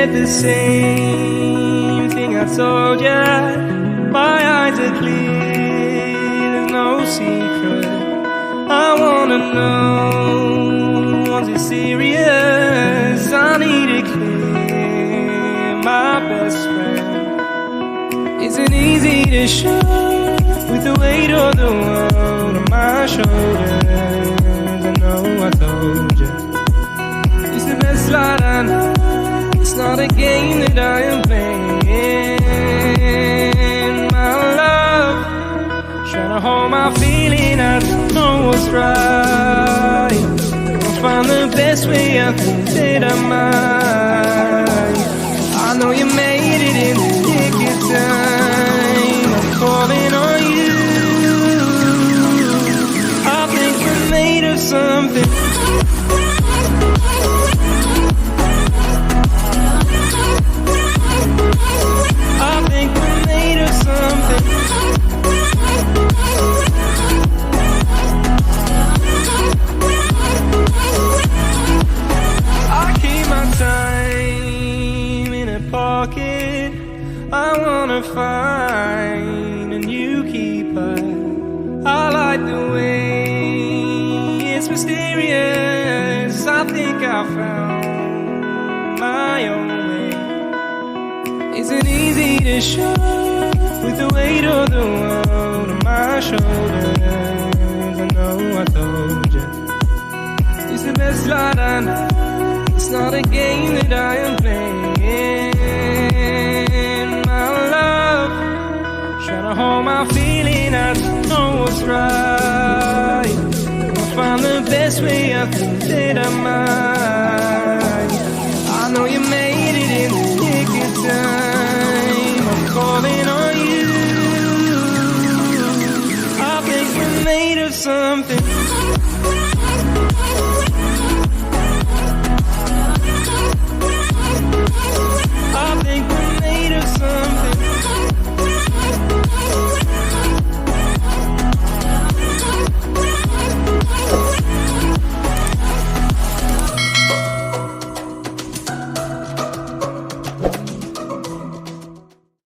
said the same thing I told ya. My eyes are clear, there's no secret. I wanna know, was it serious? I need it clear, my best friend. Isn't easy to show with the weight of the world on my shoulders. I know I told you, it's the best light I know. It's not a game that I am playing. My love, trying to hold my feeling, I don't know what's right. I'll find the best way, I think that I might. I know you made it in the nick of time. I'm calling on you. I think we're made of something. I think we're made of something. I keep my time in a pocket. I wanna find a new keeper. I like the way it's mysterious. I think I found my own way. Isn't easy to show with the weight of the world on my shoulders. I know I told you, it's the best light I know. It's not a game that I am playing. My love, trying to hold my feeling, I don't know what's right. I'll find the best way, I think that I might.